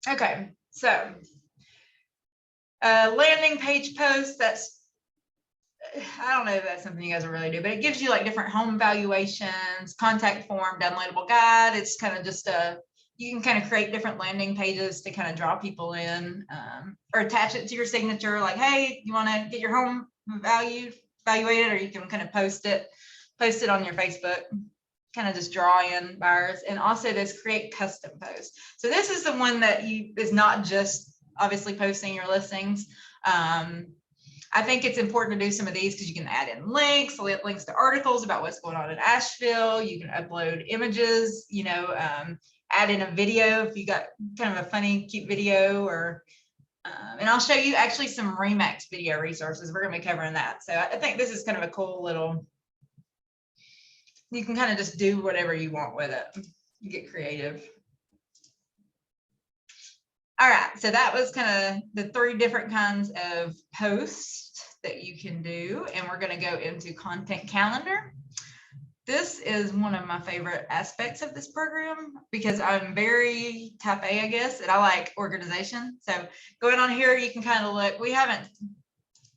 Okay, so landing page post, I don't know if that's something you guys will really do, but it gives you like different home valuations, contact form, downloadable guide. It's kind of just you can kind of create different landing pages to kind of draw people in, or attach it to your signature. Like, hey, you want to get your home evaluated, or you can kind of post it on your Facebook, kind of just draw in buyers. And also this create custom posts. So this is the one that is not just obviously posting your listings. I think it's important to do some of these because you can add in links to articles about what's going on in Asheville. You can upload images, add in a video if you got kind of a funny, cute video, or and I'll show you actually some Remax video resources. We're going to be covering that. So I think this is kind of a cool little, you can kind of just do whatever you want with it. You get creative. All right, so that was kind of the 3 different kinds of posts that you can do. And we're going to go into content calendar. This is one of my favorite aspects of this program because I'm very type A, I guess, and I like organization. So going on here, you can kind of look. We haven't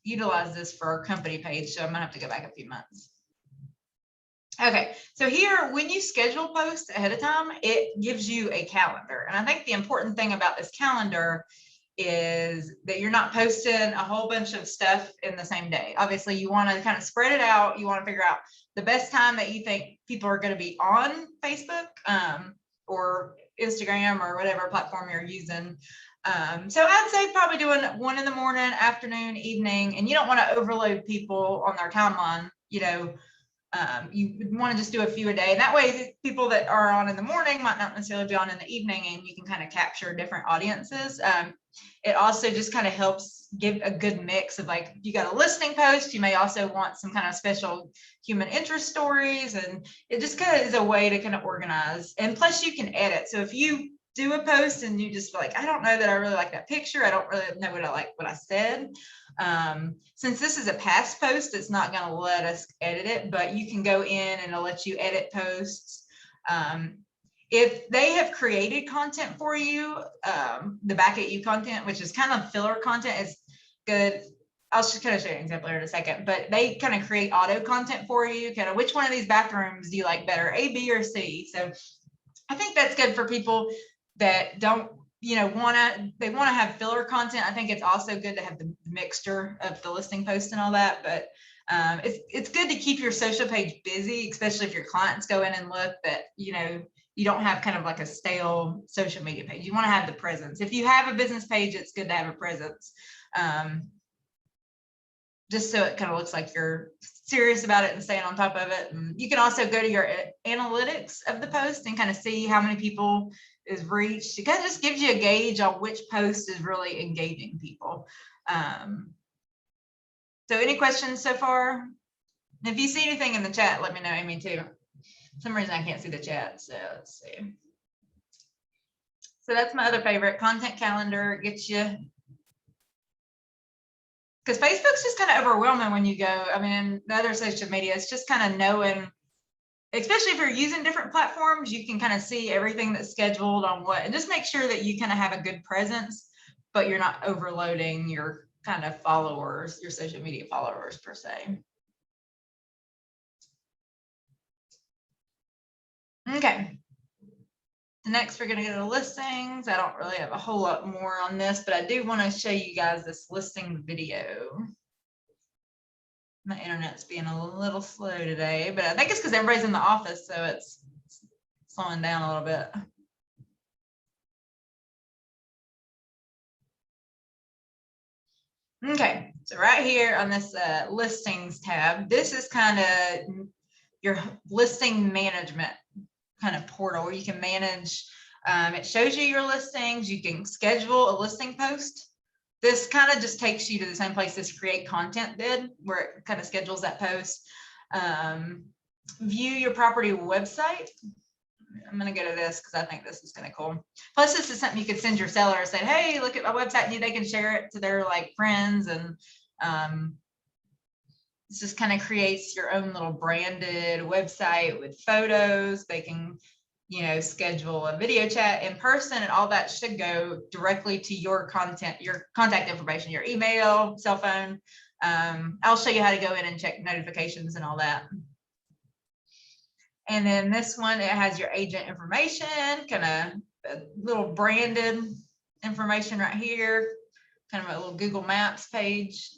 utilized this for our company page, so I'm gonna have to go back a few months. Okay, so here, when you schedule posts ahead of time, it gives you a calendar. And I think the important thing about this calendar is that you're not posting a whole bunch of stuff in the same day. Obviously, you want to kind of spread it out. You want to figure out the best time that you think people are going to be on Facebook or Instagram or whatever platform you're using. So I'd say probably doing 1 in the morning, afternoon, evening, and you don't want to overload people on their timeline, you want to just do a few a day. And that way, people that are on in the morning might not necessarily be on in the evening, and you can kind of capture different audiences. It also just kind of helps give a good mix of, like, if you got a listing post, you may also want some kind of special human interest stories. And it just kind of is a way to kind of organize. And plus you can edit. So if you do a post and you just feel like, I don't know that I really like that picture, I don't really know what I said. Since this is a past post, it's not going to let us edit it, but you can go in and it'll let you edit posts. If they have created content for you, the back at you content, which is kind of filler content, is good. I'll just kind of show you an example here in a second, but they kind of create auto content for you, kind of which one of these bathrooms do you like better, A, B, or C. So I think that's good for people that don't, want to have filler content. I think it's also good to have the mixture of the listing post and all that, but it's good to keep your social page busy, especially if your clients go in and look that, you don't have kind of like a stale social media page. You want to have the presence. If you have a business page, it's good to have a presence. Just so it kind of looks like you're serious about it and staying on top of it. And you can also go to your analytics of the post and kind of see how many people is reached. It kind of just gives you a gauge on which post is really engaging people. So any questions so far? And if you see anything in the chat, let me know, Amy, too. For some reason I can't see the chat, so let's see. So that's my other favorite, content calendar. Gets you, because Facebook's just kind of overwhelming when you go. I mean, the other social media, it's just kind of knowing, especially if you're using different platforms, you can kind of see everything that's scheduled on what, and just make sure that you kind of have a good presence, but you're not overloading your kind of followers, your social media followers per se. Okay. Next, we're going to go to listings. I don't really have a whole lot more on this, but I do want to show you guys this listing video. My internet's being a little slow today, but I think it's because everybody's in the office, so it's slowing down a little bit. Okay, so right here on this listings tab, this is kind of your listing management kind of portal where you can manage. It shows you your listings. You can schedule a listing post. This kind of just takes you to the same place this create content did, where it kind of schedules that post. View your property website. I'm going to go to this because I think this is kind of cool. Plus, this is something you could send your seller and say, hey, look at my website, and they can share it to their like friends. And this just kind of creates your own little branded website with photos. They can schedule a video chat in person, and all that should go directly to your content, your contact information, your email, cell phone. I'll show you how to go in and check notifications and all that. And then this one, it has your agent information, kind of a little branded information right here, kind of a little Google Maps page.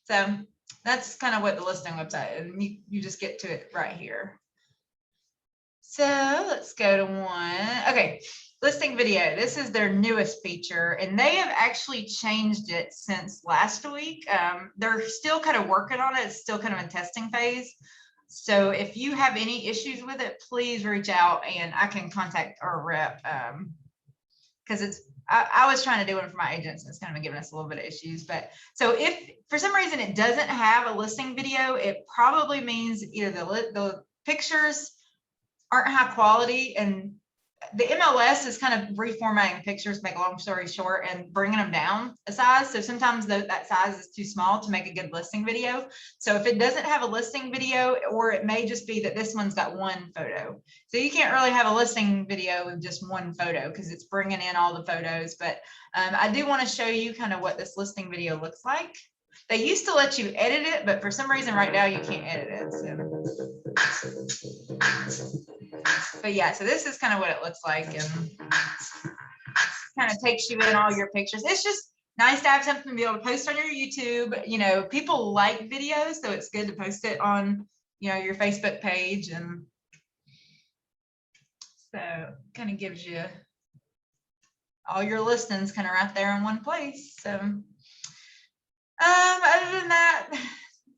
So that's kind of what the listing website is, and you just get to it right here. So let's go to one. Okay, listing video. This is their newest feature, and they have actually changed it since last week. They're still kind of working on it. It's still kind of in testing phase. So if you have any issues with it, please reach out and I can contact our rep, because I was trying to do it for my agents, and it's kind of giving us a little bit of issues. But so if for some reason it doesn't have a listing video, it probably means either the pictures aren't high quality, and the MLS is kind of reformatting pictures, make a long story short, and bringing them down a size. So sometimes that size is too small to make a good listing video. So if it doesn't have a listing video, or it may just be that this one's got one photo. So you can't really have a listing video with just one photo because it's bringing in all the photos. But I do want to show you kind of what this listing video looks like. They used to let you edit it, but for some reason right now you can't edit it. But yeah, so this is kind of what it looks like, and kind of takes you in all your pictures. It's just nice to have something to be able to post on your YouTube. People like videos, so it's good to post it on, your Facebook page. And so kind of gives you all your listings kind of right there in one place. So other than that,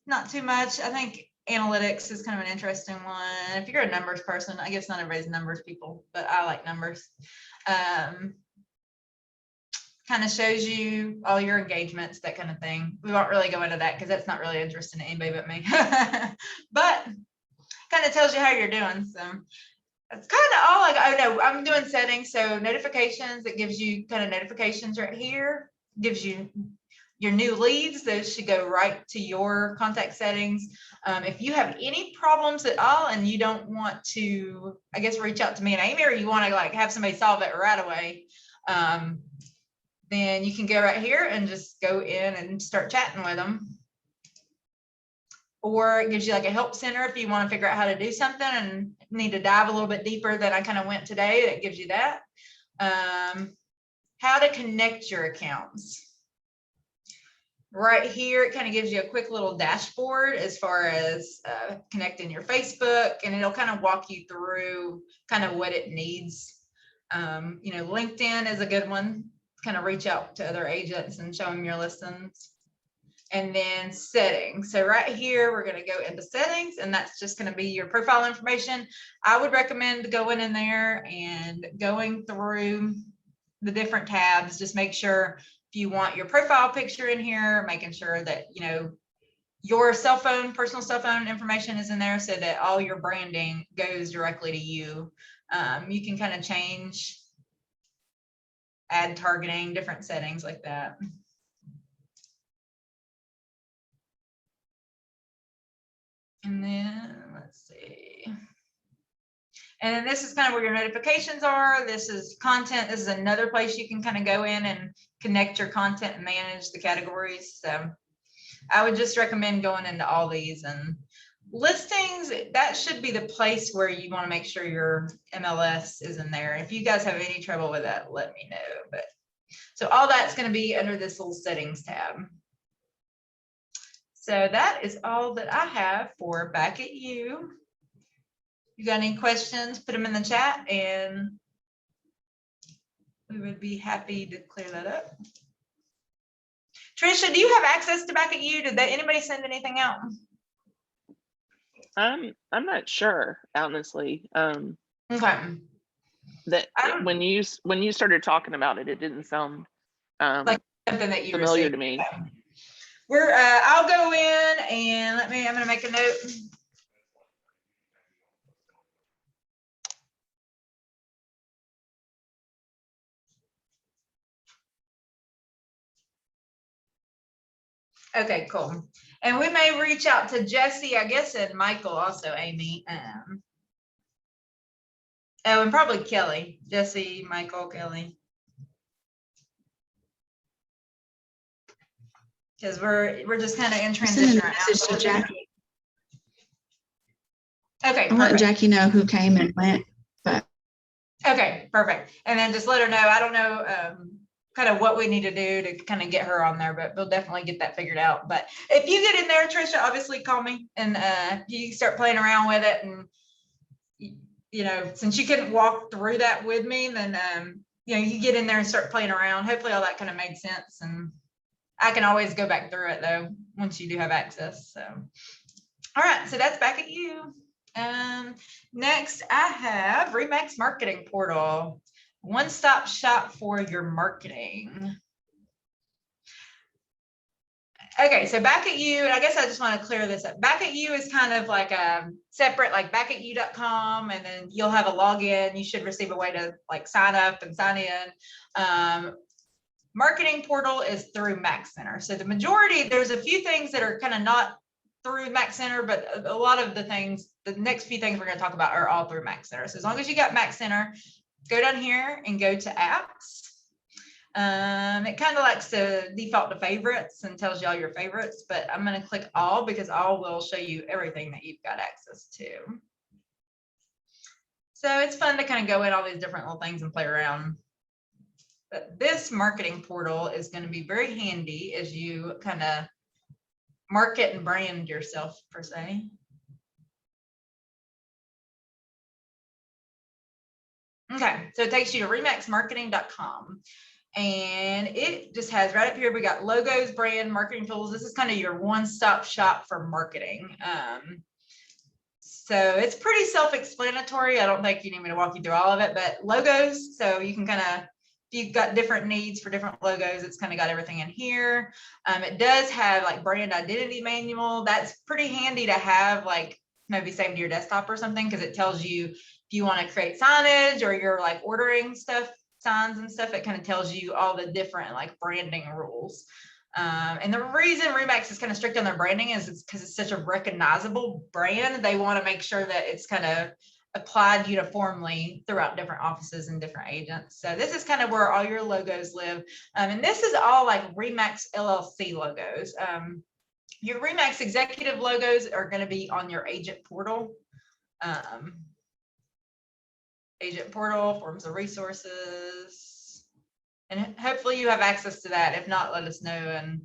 not too much. I think analytics is kind of an interesting one. If you're a numbers person, I guess not everybody's numbers people, but I like numbers. Kind of shows you all your engagements, that kind of thing. We won't really go into that because that's not really interesting to anybody but me. But kind of tells you how you're doing. So that's kind of all. I'm doing settings. So notifications, it gives you kind of notifications right here. Gives you your new leads. Those should go right to your contact settings. If you have any problems at all and you don't want to, I guess, reach out to me and Amy, or you want to have somebody solve it right away, then you can go right here and just go in and start chatting with them. Or it gives you a help center if you want to figure out how to do something and need to dive a little bit deeper than I kind of went today. That gives you that. How to connect your accounts. Right here, it kind of gives you a quick little dashboard as far as connecting your Facebook, and it'll kind of walk you through kind of what it needs. LinkedIn is a good one. Kind of reach out to other agents and show them your listings. And then settings. So right here, we're going to go into settings, and that's just going to be your profile information. I would recommend going in there and going through the different tabs. Just make sure if you want your profile picture in here, making sure that, your cell phone, personal cell phone information is in there so that all your branding goes directly to you. You can kind of change ad targeting, different settings like that. And then let's see. And then this is kind of where your notifications are. This is content. This is another place you can kind of go in and connect your content and manage the categories. So I would just recommend going into all these. And listings, that should be the place where you want to make sure your MLS is in there. If you guys have any trouble with that, let me know. But so all that's going to be under this little settings tab. So that is all that I have for Back at You. You got any questions, put them in the chat and we would be happy to clear that up. Trisha, do you have access to Back at You? Did anybody send anything out? I'm not sure, honestly. Okay. When you started talking about it, it didn't sound like something that you familiar received. to me. I'll go in and I'm going to make a note. Okay, cool. And we may reach out to Jesse, I guess, and Michael also, Amy. Oh, and probably Kelly, Jesse, Michael, Kelly. Because we're just kind of in transition right now. To Jackie. Okay, I let perfect. Jackie know who came and went, but Okay, perfect. And then just let her know. I don't know kind of what we need to do to kind of get her on there, but we'll definitely get that figured out. But if you get in there, Trisha, obviously call me and you start playing around with it. And you know, since you couldn't walk through that with me, then you know, you get in there and start playing around. Hopefully all that kind of makes sense. And I can always go back through it though, once you do have access. So, all right, so that's back at you. Next I have Remax Marketing Portal, one-stop shop for your marketing. Okay, so back at you, and I guess I just want to clear this up. Back at you is kind of like a separate, like backatyou.com, and then you'll have a login. You should receive a way to like sign up and sign in. Marketing Portal is through Max Center. So the majority, there's a few things that are kind of not through Max Center, but a lot of the things, the next few things we're going to talk about are all through Max Center. So as long as you got Max Center, go down here and go to apps. It kind of likes to default to favorites and tells you all your favorites, but I'm going to click all because all will show you everything that you've got access to. So it's fun to kind of go in all these different little things and play around. But this marketing portal is going to be very handy as you kind of market and brand yourself per se. Okay, so it takes you to remaxmarketing.com. And it just has right up here, we got logos, brand, marketing tools. This is kind of your one-stop shop for marketing. So it's pretty self-explanatory. I don't think you need me to walk you through all of it, but logos, so you can kind of, if you've got different needs for different logos, it's kind of got everything in here. It does have like brand identity manual. That's pretty handy to have, like maybe saved to your desktop or something, because it tells you if you want to create signage or you're like ordering stuff, signs and stuff, it kind of tells you all the different like branding rules. And the reason Remax is kind of strict on their branding is because it's such a recognizable brand. They want to make sure that it's kind of applied uniformly throughout different offices and different agents. So this is kind of where all your logos live. And this is all like Remax LLC logos. Your Remax executive logos are going to be on your agent portal. Agent portal, forms of resources. And hopefully you have access to that. If not, let us know. And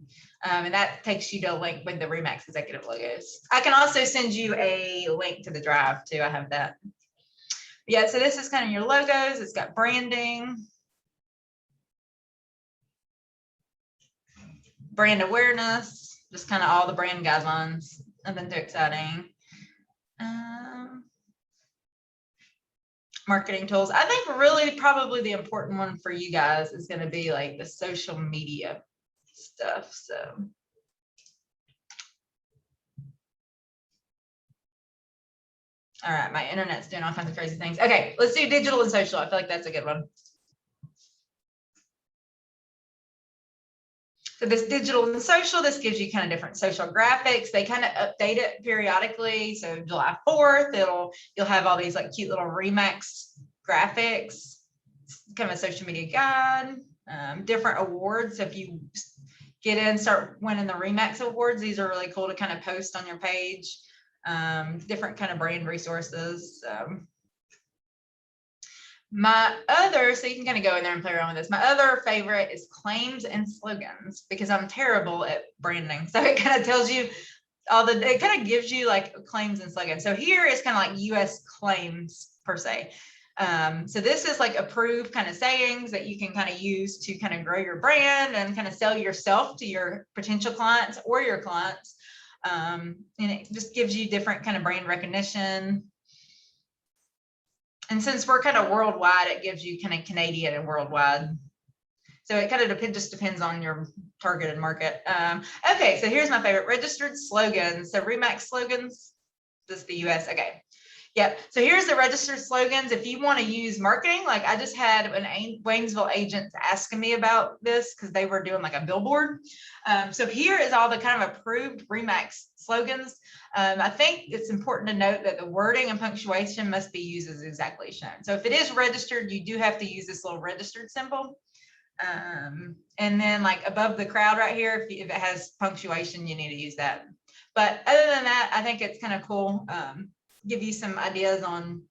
that takes you to a link with the Remax executive logos. I can also send you a link to the drive too. I have that. Yeah, so this is kind of your logos. It's got branding, brand awareness, just kind of all the brand guidelines. Nothing too exciting. Marketing tools. I think really probably the important one for you guys is going to be like the social media stuff. So all right, my internet's doing all kinds of crazy things. Okay, let's do digital and social. I feel like that's a good one. So this digital and social, this gives you kind of different social graphics. They kind of update it periodically. So July 4th, you'll have all these like cute little Remax graphics, kind of a social media guide, different awards. So if you get in, start winning the Remax awards, these are really cool to kind of post on your page. Different kind of brand resources. My other, so you can kind of go in there and play around with this. My other favorite is claims and slogans, because I'm terrible at branding. So it kind of tells you it kind of gives you like claims and slogans. So here is kind of like US claims per se. So this is like approved kind of sayings that you can kind of use to kind of grow your brand and kind of sell yourself to your potential clients or your clients. And it just gives you different kind of brand recognition. And since we're kind of worldwide, it gives you kind of Canadian and worldwide. So it kind of just depends on your targeted market. Okay, so here's my favorite, registered slogans. So Remax slogans, this is the US. Okay, Yep. So here's the registered slogans. If you want to use marketing, like I just had an Waynesville agent asking me about this because they were doing like a billboard. So here is all the kind of approved Remax slogans. I think it's important to note that the wording and punctuation must be used as exactly shown. So if it is registered, you do have to use this little registered symbol. And then like above the crowd right here, if it has punctuation, you need to use that. But other than that, I think it's kind of cool. Give you some ideas on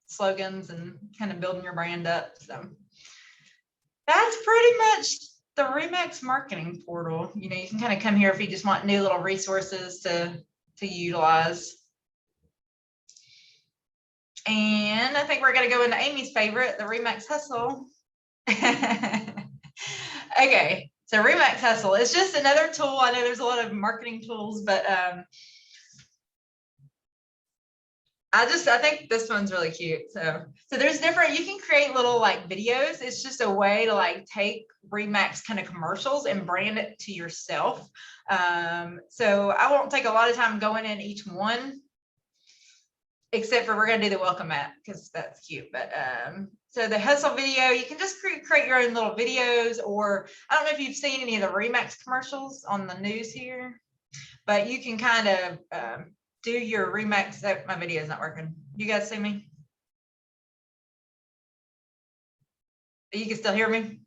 slogans and kind of building your brand up. So that's pretty much the Remax marketing portal. You know, you can kind of come here if you just want new little resources to utilize. And I think we're going to go into Amy's favorite, the Remax Hustle. Okay, so Remax Hustle is just another tool. I know there's a lot of marketing tools, but I think this one's really cute. So there's different, you can create little like videos. It's just a way to like take Remax kind of commercials and brand it to yourself. So I won't take a lot of time going in each one, except for we're going to do the welcome mat because that's cute. But so the hustle video, you can just create your own little videos, or I don't know if you've seen any of the Remax commercials on the news here, but you can kind of do your Remax. My video is not working. You guys see me? You can still hear me?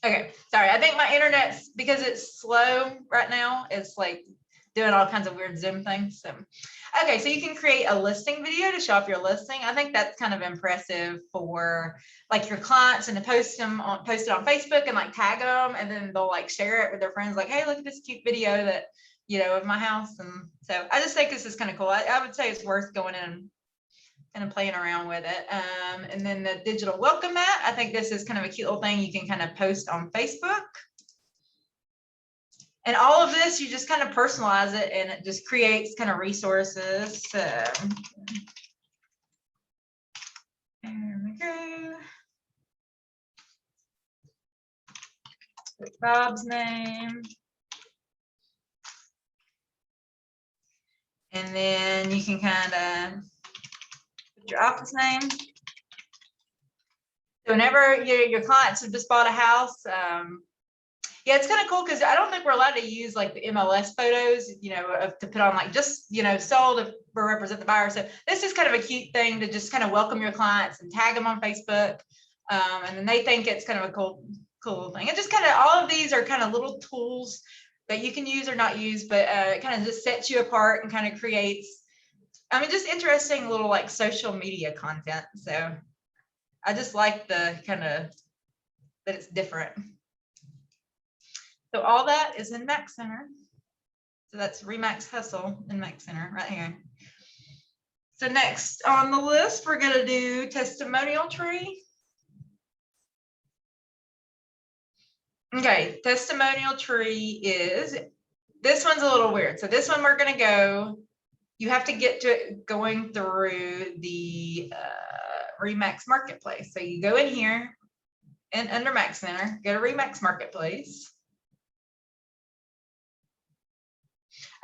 Okay, sorry. I think my internet's, because it's slow right now, it's like doing all kinds of weird Zoom things. So, okay, so you can create a listing video to show off your listing. I think that's kind of impressive for like your clients, and to post it on Facebook and like tag them, and then they'll like share it with their friends, like, hey, look at this cute video that, you know, of my house. And so I just think this is kind of cool. I would say it's worth going in and playing around with it. And then the digital welcome mat, I think this is kind of a cute little thing you can kind of post on Facebook. And all of this, you just kind of personalize it, and it just creates kind of resources. So there we go. Put Bob's name. And then you can kind of put your office name. So whenever your clients have just bought a house, yeah, it's kind of cool because I don't think we're allowed to use like the MLS photos, you know, to put on like just, you know, sold to represent the buyer. So this is kind of a cute thing to just kind of welcome your clients and tag them on Facebook. And then they think it's kind of a cool thing. It just kind of, all of these are kind of little tools that you can use or not use, but it kind of just sets you apart and kind of creates, I mean, just interesting little like social media content. So I just like the kind of that it's different. So all that is in Mac Center. So that's Remax Hustle in Mac Center right here. So next on the list, we're going to do Testimonial Tree. Okay, Testimonial Tree is, this one's a little weird. So this one we're going to go, you have to get to it going through the Remax Marketplace. So you go in here and under Mac Center, go to Remax Marketplace.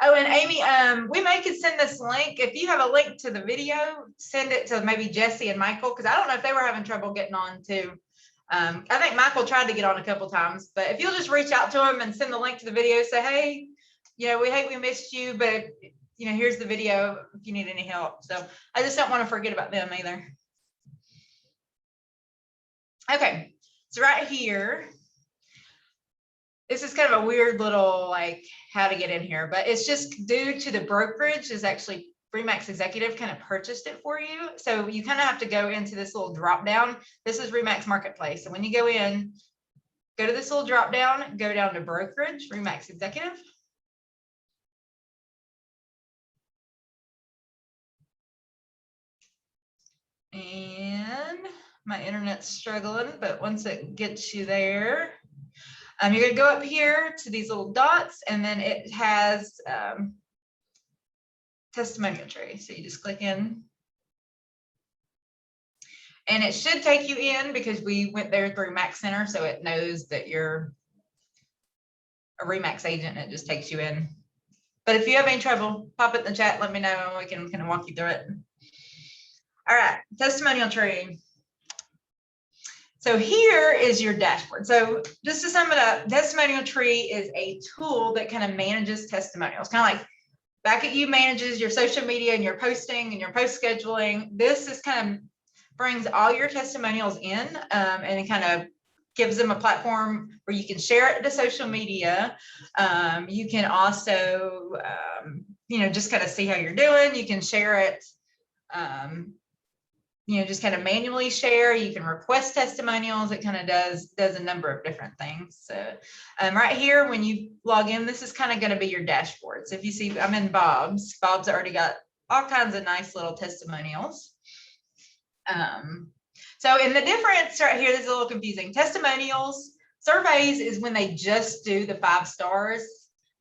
Oh, and Amy, we may could send this link. If you have a link to the video, send it to maybe Jesse and Michael, because I don't know if they were having trouble getting on too. I think Michael tried to get on a couple times, but if you'll just reach out to him and send the link to the video, say, hey, you know, we missed you, but you know, here's the video if you need any help. So I just don't want to forget about them either. Okay, so right here, this is kind of a weird little like how to get in here, but it's just due to the brokerage is actually Remax Executive kind of purchased it for you. So you kind of have to go into this little drop down. This is Remax Marketplace. So when you go in, go to this little drop down, go down to brokerage, Remax Executive. And my internet's struggling, but once it gets you there, you're going to go up here to these little dots, and then it has Testimonial Tree. So you just click in. And it should take you in because we went there through Max Center, so it knows that you're a Remax agent and it just takes you in. But if you have any trouble, pop it in the chat, let me know, and we can kind of walk you through it. All right, Testimonial Tree. So here is your dashboard. So just to sum it up, Testimonial Tree is a tool that kind of manages testimonials, kind of like Back at You manages your social media and your posting and your post scheduling. This is kind of brings all your testimonials in, and it kind of gives them a platform where you can share it to social media. You can also, just kind of see how you're doing. You can share it, just kind of manually share. You can request testimonials. It kind of does a number of different things. So right here, when you log in, this is kind of going to be your dashboard. So if you see, I'm in Bob's. Bob's already got all kinds of nice little testimonials. So in the difference right here, this is a little confusing. Testimonials, surveys is when they just do the 5 stars.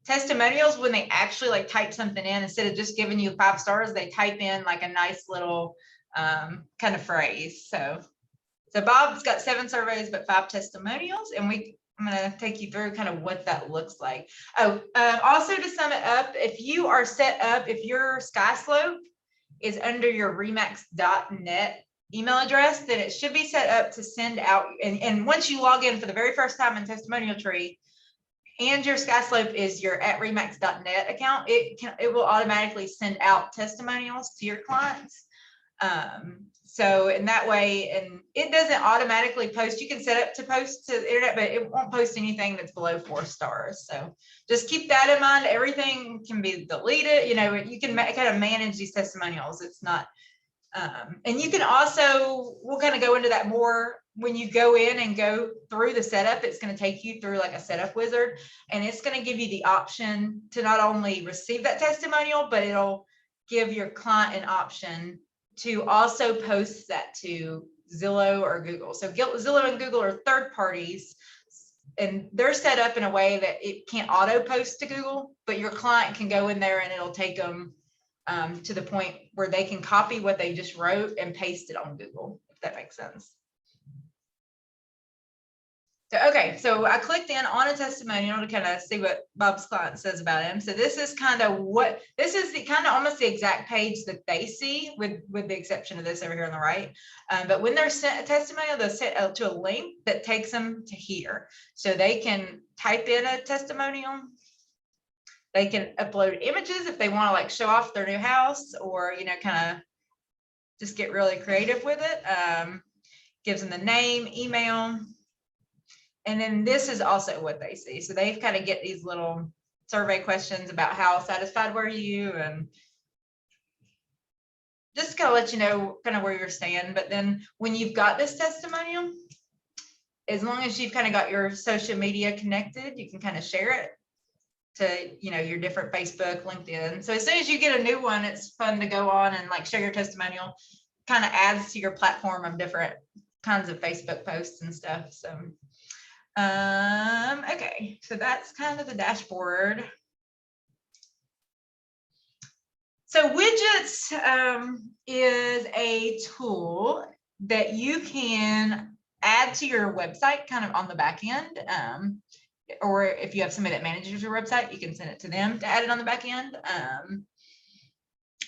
Testimonials, when they actually like type something in, instead of just giving you 5 stars, they type in like a nice little kind of phrase. So Bob's got 7 surveys, but 5 testimonials. And I'm going to take you through kind of what that looks like. Also to sum it up, if you are set up, if your SkySlope is under your remax.net email address, then it should be set up to send out. And once you log in for the very first time in Testimonial Tree, and your SkySlope is your @remax.net account, it will automatically send out testimonials to your clients. So in that way, and it doesn't automatically post. You can set up to post to the internet, but it won't post anything that's below 4 stars. So just keep that in mind. Everything can be deleted. You can kind of manage these testimonials. It's not, and you can also, we'll kind of go into that more when you go in and go through the setup. It's going to take you through like a setup wizard, and it's going to give you the option to not only receive that testimonial, but it'll give your client an option to also post that to Zillow or Google. So Zillow and Google are third parties, and they're set up in a way that it can't auto post to Google, but your client can go in there and it'll take them to the point where they can copy what they just wrote and paste it on Google, if that makes sense. So, okay, so I clicked in on a testimonial to kind of see what Bob's client says about him. So this is kind of this is the kind of almost the exact page that they see, with the exception of this over here on the right. But when they're sent a testimonial, they're sent to a link that takes them to here. So they can type in a testimonial. They can upload images if they want to like show off their new house, or, kind of just get really creative with it. Gives them the name, email. And then this is also what they see. So they kind of get these little survey questions about how satisfied were you, and just kind of let you know kind of where you're staying. But then when you've got this testimonial, as long as you've kind of got your social media connected, you can kind of share it to, your different Facebook, LinkedIn. So as soon as you get a new one, it's fun to go on and like share your testimonial. Kind of adds to your platform of different kinds of Facebook posts and stuff. So okay, so that's kind of the dashboard. So Widgets is a tool that you can add to your website kind of on the back end. Or if you have somebody that manages your website, you can send it to them to add it on the back end.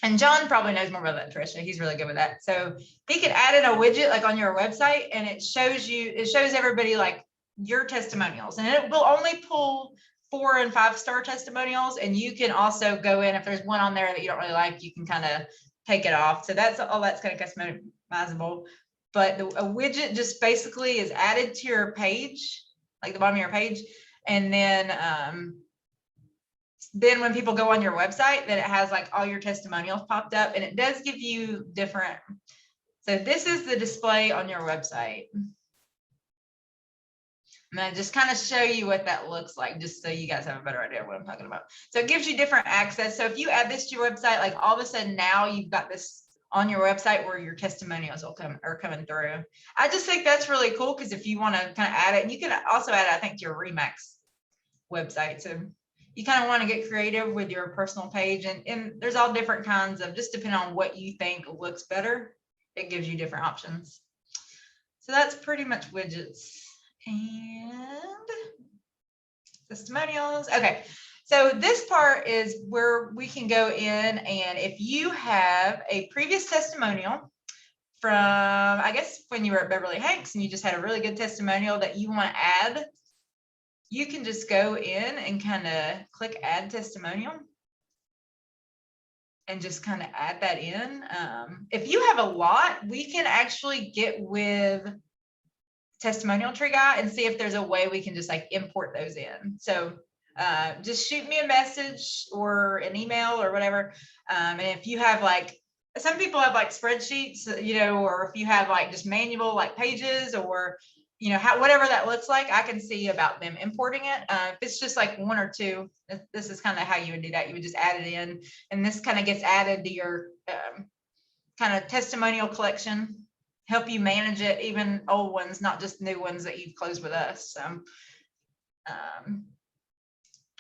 And John probably knows more about that, Tricia. He's really good with that. So he could add in a widget like on your website, and it shows everybody like your testimonials, and it will only pull 4 and 5 star testimonials. And you can also go in, if there's one on there that you don't really like, you can kind of take it off. So that's kind of customizable. But a widget just basically is added to your page, like the bottom of your page. And then when people go on your website, then it has like all your testimonials popped up, and it does give you different. So this is the display on your website. I'm going to just kind of show you what that looks like, just so you guys have a better idea of what I'm talking about. So it gives you different access. So if you add this to your website, like all of a sudden now you've got this on your website where your testimonials are coming through. I just think that's really cool, because if you want to kind of add it, and you can also add it, I think, to your Remax website. So you kind of want to get creative with your personal page, and there's all different kinds of, just depending on what you think looks better, it gives you different options. So that's pretty much widgets and testimonials. Okay. So this part is where we can go in, and if you have a previous testimonial from, I guess, when you were at Beverly Hanks and you just had a really good testimonial that you want to add, you can just go in and kind of click add testimonial and just kind of add that in. If you have a lot, we can actually get with Testimonial Tree guy and see if there's a way we can just like import those in. So just shoot me a message or an email or whatever. And if you have like, some people have like spreadsheets, you know, or if you have like just manual like pages, or, you know, whatever that looks like, I can see about them importing it. If it's just like one or two, this is kind of how you would do that. You would just add it in, and this kind of gets added to your kind of testimonial collection, help you manage it, even old ones, not just new ones that you've closed with us. So,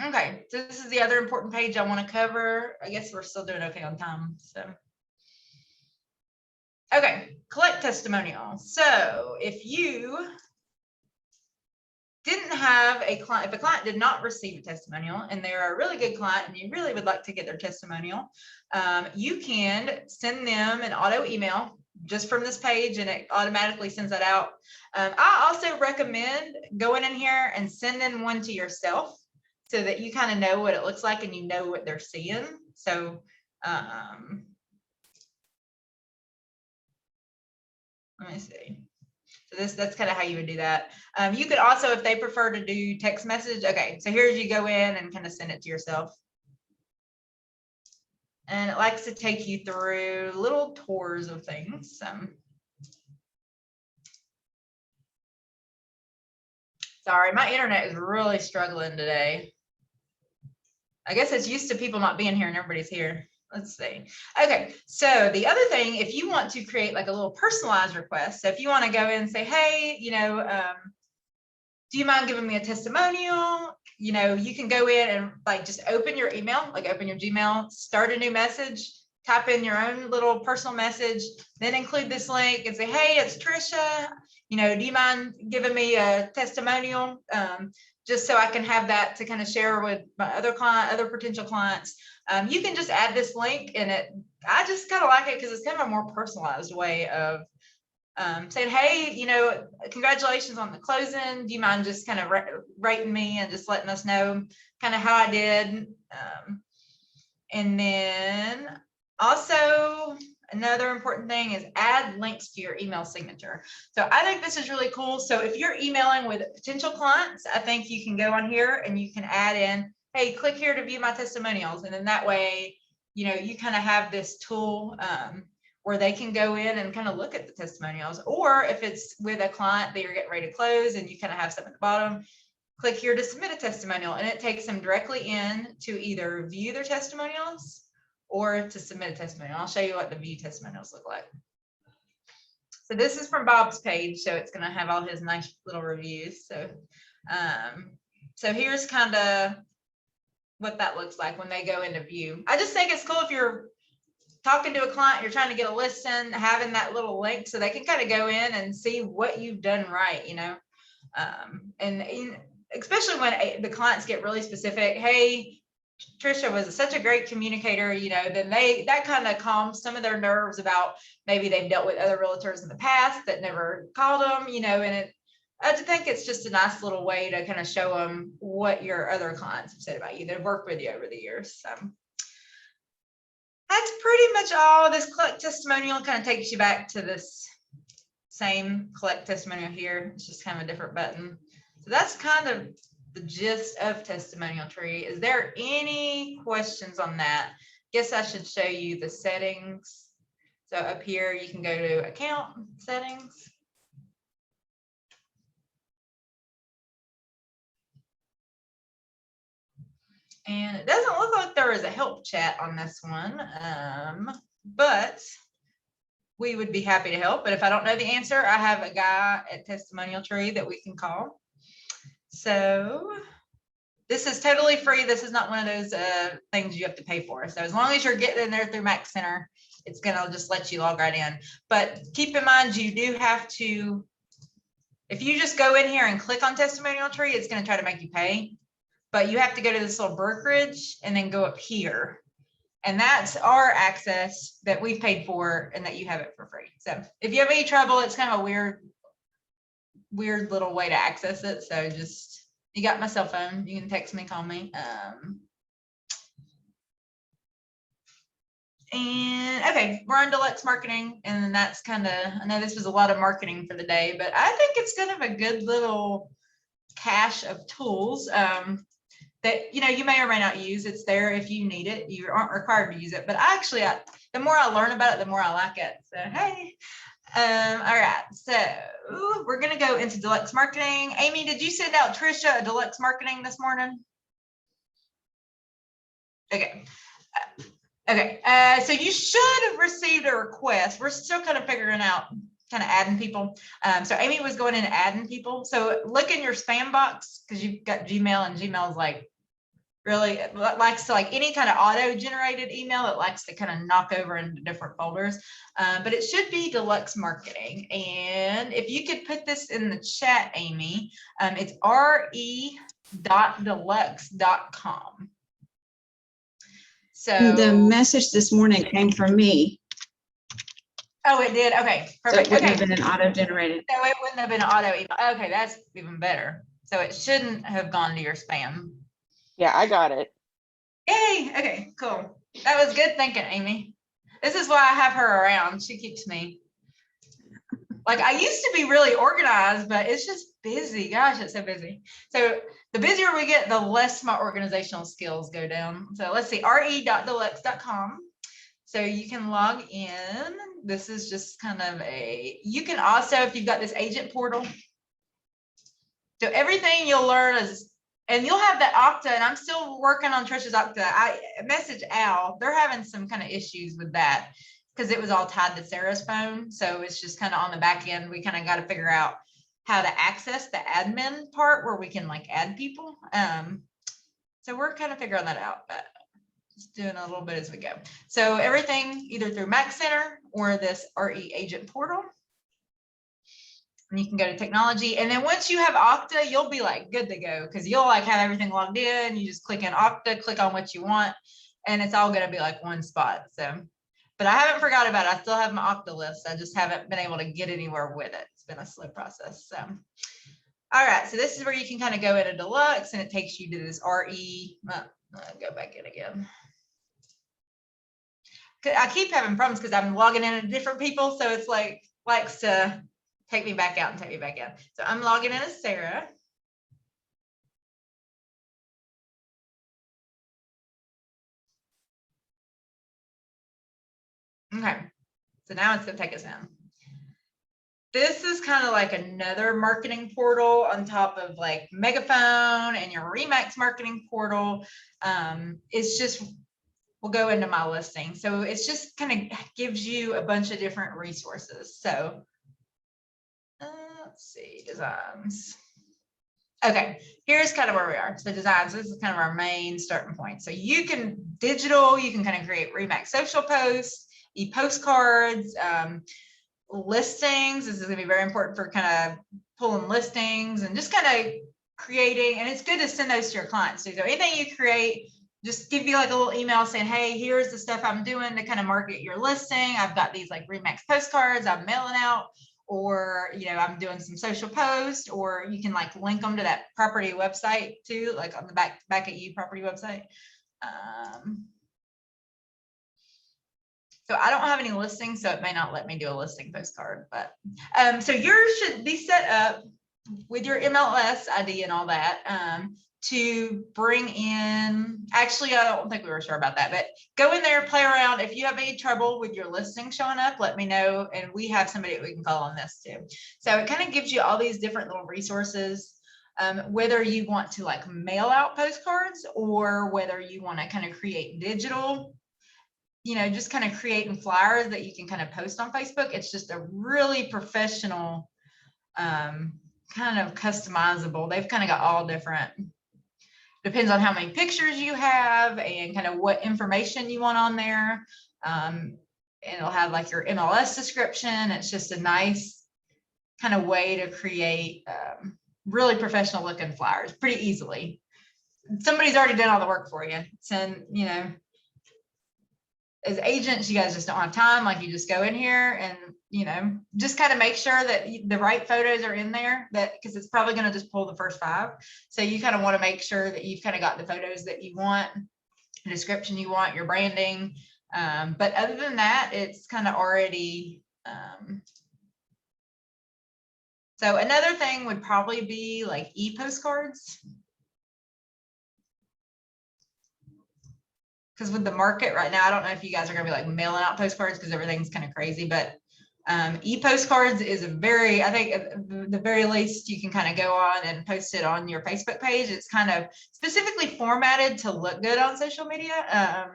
okay, so this is the other important page I want to cover. I guess we're still doing okay on time. So, okay, collect testimonial. So if you didn't have a client, if a client did not receive a testimonial and they're a really good client and you really would like to get their testimonial, you can send them an auto email just from this page, and it automatically sends that out. I also recommend going in here and sending one to yourself so that you kind of know what it looks like and you know what they're seeing. So let me see. So that's kind of how you would do that. You could also, if they prefer to do text message, okay, so here's, you go in and kind of send it to yourself. And it likes to take you through little tours of things. Sorry, my internet is really struggling today. I guess it's used to people not being here and everybody's here. Let's see. Okay, so the other thing, if you want to create like a little personalized request, so if you want to go in and say, hey, you know, do you mind giving me a testimonial? You know, you can go in and like just open your email, like open your Gmail, start a new message, type in your own little personal message, then include this link and say, hey, it's Trisha. You know, do you mind giving me a testimonial? Just so I can have that to kind of share with my other potential clients. You can just add this link, and I just kind of like it because it's kind of a more personalized way of saying, hey, you know, congratulations on the closing. Do you mind just kind of rating me and just letting us know kind of how I did? And then also another important thing is add links to your email signature. So I think this is really cool. So if you're emailing with potential clients, I think you can go on here and you can add in, hey, click here to view my testimonials. And then that way, you know, you kind of have this tool where they can go in and kind of look at the testimonials. Or if it's with a client that you're getting ready to close and you kind of have something at the bottom, click here to submit a testimonial, and it takes them directly in to either view their testimonials or to submit a testimonial. I'll show you what the view testimonials look like. So this is from Bob's page, so it's going to have all his nice little reviews. So, so here's kind of what that looks like when they go into view. I just think it's cool if you're talking to a client, you're trying to get a listen, having that little link so they can kind of go in and see what you've done right, you know. And especially when the clients get really specific, hey, Trisha was such a great communicator, you know, then that kind of calms some of their nerves about maybe they've dealt with other realtors in the past that never called them, you know, and I think it's just a nice little way to kind of show them what your other clients have said about you that have worked with you over the years. So that's pretty much all. This collect testimonial kind of takes you back to this same collect testimonial here. It's just kind of a different button. So that's kind of the gist of Testimonial Tree. Is there any questions on that? Guess I should show you the settings. So up here, you can go to account settings. And it doesn't look like there is a help chat on this one, but we would be happy to help. But if I don't know the answer, I have a guy at Testimonial Tree that we can call. So this is totally free. This is not one of those things you have to pay for. So as long as you're getting in there through Max Center, it's going to just let you log right in. But keep in mind, you do have to if you just go in here and click on Testimonial Tree, it's going to try to make you pay, but you have to go to this little brokerage and then go up here. And that's our access that we've paid for and that you have it for free. So if you have any trouble, it's kind of a weird little way to access it. So just, you got my cell phone, you can text me, call me. And okay, we're on Deluxe Marketing, and then that's kind of, I know this was a lot of marketing for the day, but I think it's kind of a good little cache of tools that, you know, you may or may not use. It's there if you need it. You aren't required to use it, but actually, the more I learn about it, the more I like it. So, hey. All right, so we're going to go into Deluxe Marketing. Amy, did you send out Trisha a Deluxe Marketing this morning? Okay. Okay, so you should have received a request. We're still kind of figuring out, kind of adding people. So Amy was going in and adding people. So look in your spam box, because you've got Gmail, and Gmail's like really, it likes to, like any kind of auto-generated email, it likes to kind of knock over into different folders. But it should be Deluxe Marketing. And if you could put this in the chat, Amy, it's re.deluxe.com. So The message this morning came from me. Oh, it did. Okay, perfect. So it wouldn't Okay, have been an auto-generated. so it wouldn't have been an auto email. Okay, that's even better. So it shouldn't have gone to your spam. Yeah, I got it. Yay. Okay, cool. That was good thinking, Amy. This is why I have her around. She keeps me. Like, I used to be really organized, but it's just busy. Gosh, it's so busy. So the busier we get, the less my organizational skills go down. So let's see, re.deluxe.com. So you can log in. This is just kind of you can also, if you've got this agent portal. So everything you'll learn is, and you'll have that Okta, and I'm still working on Trisha's Okta. I messaged Al, they're having some kind of issues with that, because it was all tied to Sarah's phone. So it's just kind of on the back end. We kind of got to figure out how to access the admin part where we can like add people. So we're kind of figuring that out, but just doing a little bit as we go. So everything either through Mac Center or this RE agent portal. And you can go to technology. And then once you have Okta, you'll be like good to go, because you'll like have everything logged in. You just click in Okta, click on what you want, and it's all going to be like one spot. So, but I haven't forgot about it. I still have my Okta list. I just haven't been able to get anywhere with it. It's been a slow process. So, all right. So this is where you can kind of go into Deluxe, and it takes you to this RE. Go back in again. I keep having problems because I'm logging in to different people. So it's like, likes to take me back out and take me back in. So I'm logging in as Sarah. Okay, so now it's gonna take us in. This is kind of like another marketing portal on top of like Megaphone and your Remax marketing portal. It's just, we'll go into my listing. So it's just kind of gives you a bunch of different resources. So let's see, designs. Okay, here's kind of where we are. So designs, this is kind of our main starting point. So you can digital, you can kind of create Remax social posts, e-postcards, listings. This is going to be very important for kind of pulling listings and just kind of creating. And it's good to send those to your clients. So anything you create, just give you like a little email saying, hey, here's the stuff I'm doing to kind of market your listing. I've got these like Remax postcards I'm mailing out, or, you know, I'm doing some social posts, or you can like link them to that property website too, like on the back at you property website. So I don't have any listings, so it may not let me do a listing postcard, but so yours should be set up with your MLS ID and all that to bring in, actually, I don't think we were sure about that, but go in there, play around. If you have any trouble with your listing showing up, let me know. And we have somebody that we can call on this too. So it kind of gives you all these different little resources, whether you want to like mail out postcards or whether you want to kind of create digital, you know, just kind of creating flyers that you can kind of post on Facebook. It's just a really professional, kind of customizable. They've kind of got all different, depends on how many pictures you have and kind of what information you want on there. And it'll have like your MLS description. It's just a nice kind of way to create really professional looking flyers pretty easily. Somebody's already done all the work for you. So, you know, as agents, you guys just don't have time. Like, you just go in here and, you know, just kind of make sure that the right photos are in there, that because it's probably going to just pull the first 5. So you kind of want to make sure that you've kind of got the photos that you want, the description you want, your branding. But other than that, it's kind of already. So another thing would probably be like e-postcards. Because with the market right now, I don't know if you guys are going to be like mailing out postcards because everything's kind of crazy, but e-postcards is a very, I think at the very least, you can kind of go on and post it on your Facebook page. It's kind of specifically formatted to look good on social media.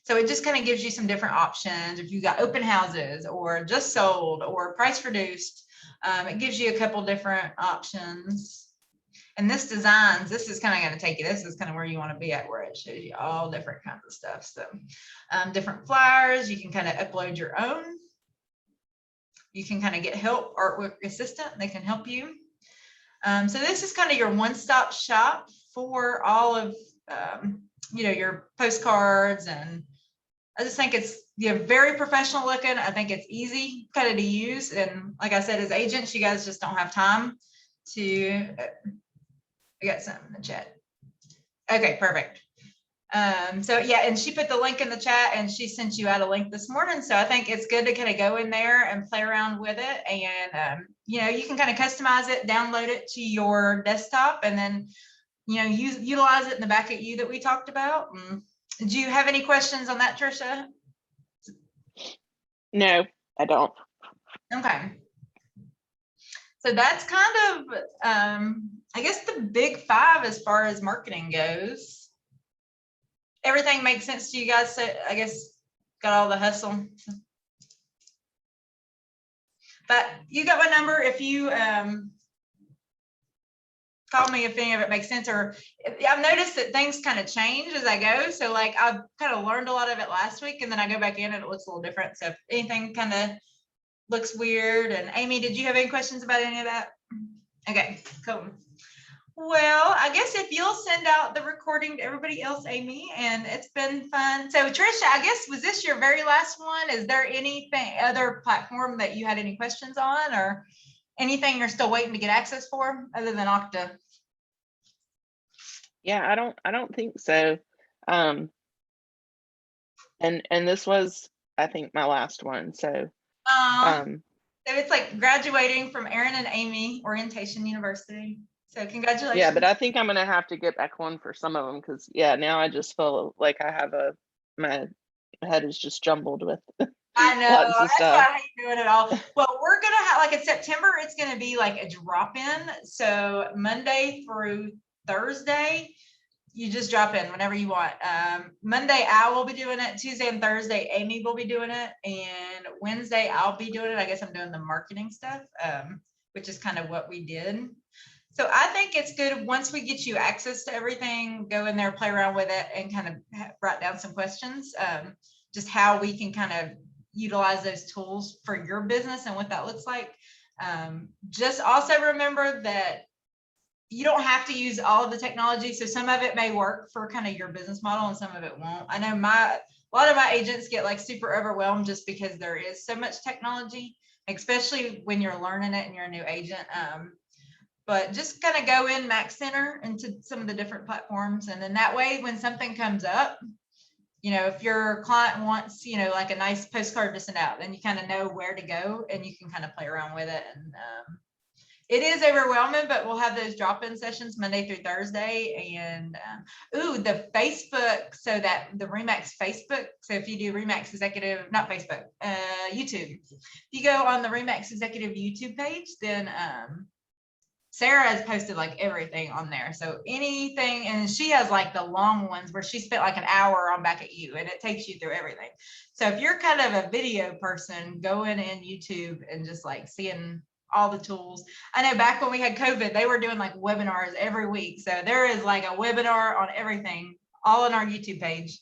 So it just kind of gives you some different options. If you got open houses or just sold or price reduced, it gives you a couple different options. And this is kind of going to take you, this is kind of where you want to be at, where it shows you all different kinds of stuff. So different flyers, you can kind of upload your own. You can kind of get help, artwork assistant, they can help you. So this is kind of your one-stop shop for all of, you know, your postcards. And I just think it's, you know, very professional looking. I think it's easy kind of to use. And like I said, as agents, you guys just don't have time to, I got something in the chat. Okay, perfect. So yeah, and she put the link in the chat and she sent you out a link this morning. So I think it's good to kind of go in there and play around with it. And, you know, you can kind of customize it, download it to your desktop, and then, you know, utilize it in the back at you that we talked about. Do you have any questions on that, Trisha? No, I don't. Okay. So that's kind of, I guess, the big 5 as far as marketing goes. Everything makes sense to you guys? So I guess got all the hustle. But you got my number if you call me if any of it makes sense. Or I've noticed that things kind of change as I go. So like I've kind of learned a lot of it last week, and then I go back in and it looks a little different. So if anything kind of looks weird. And Amy, did you have any questions about any of that? Okay, cool. Well, I guess if you'll send out the recording to everybody else, Amy, and it's been fun. So Trisha, I guess, was this your very last one? Is there anything other platform that you had any questions on, or anything you're still waiting to get access for other than Okta? Yeah, I don't think so. And this was, I think, my last one. So So it's like graduating from Aaron and Amy Orientation University. So congratulations. yeah, but I think I'm gonna have to get back on for some of them, because yeah, now I just feel like I have my head is just jumbled with I know, lots of that's stuff. why I hate doing it all. Well, we're gonna have, like in September, it's gonna be like a drop-in. So Monday through Thursday, you just drop in whenever you want. Monday, I will be doing it. Tuesday and Thursday, Amy will be doing it. And Wednesday, I'll be doing it. I guess I'm doing the marketing stuff, which is kind of what we did. So I think it's good once we get you access to everything, go in there, play around with it, and kind of write down some questions, just how we can kind of utilize those tools for your business and what that looks like. Just also remember that you don't have to use all of the technology. So some of it may work for kind of your business model and some of it won't. I know a lot of my agents get like super overwhelmed just because there is so much technology, especially when you're learning it and you're a new agent. But just kind of go in Max Center into some of the different platforms. And then that way, when something comes up, you know, if your client wants, you know, like a nice postcard to send out, then you kind of know where to go and you can kind of play around with it. And it is overwhelming, but we'll have those drop-in sessions Monday through Thursday. And the Facebook, so that the Remax Facebook. So if you do Remax Executive, not Facebook, YouTube. If you go on the Remax Executive YouTube page, then Sarah has posted like everything on there. So anything, and she has like the long ones where she spent like an hour on Back at You, and it takes you through everything. So if you're kind of a video person, going in YouTube and just like seeing all the tools. I know back when we had COVID, they were doing like webinars every week. So there is like a webinar on everything, all on our YouTube page.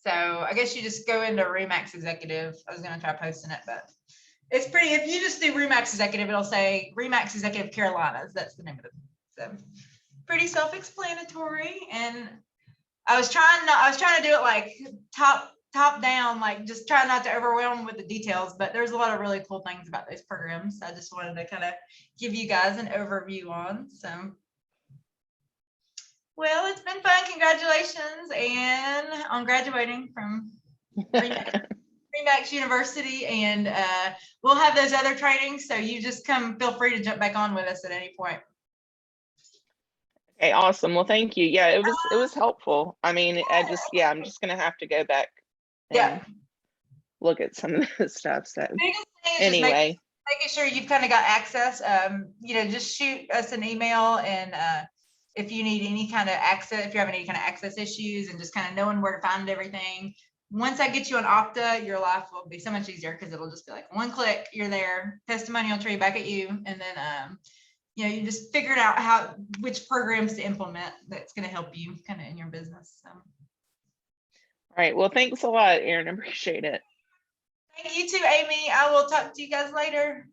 So I guess you just go into Remax Executive. I was going to try posting it, but It's pretty, if you just do Remax Executive, it'll say Remax Executive Carolinas. That's the name of it. So pretty self-explanatory. And I was trying to do it like top down, like just try not to overwhelm with the details, but there's a lot of really cool things about those programs. I just wanted to kind of give you guys an overview on. So, well, it's been fun. Congratulations and on graduating from Remax University, and we'll have those other trainings. So you just feel free to jump back on with us at any point. Okay, awesome. Well, thank you. Yeah, it was helpful. I mean, I'm just gonna have to go back and look at some of this stuff. So Biggest thing is anyway, just making sure you've kind of got access. Just shoot us an email, and if you need any kind of access, if you're having any kind of access issues, and just kind of knowing where to find everything. Once I get you on Okta, your life will be so much easier because it'll just be like one click, you're there, testimonial tree back at you, and then you just figured out which programs to implement that's going to help you kind of in your business. So. All right. Well, thanks a lot, Erin. I appreciate it. Thank you too, Amy. I will talk to you guys later.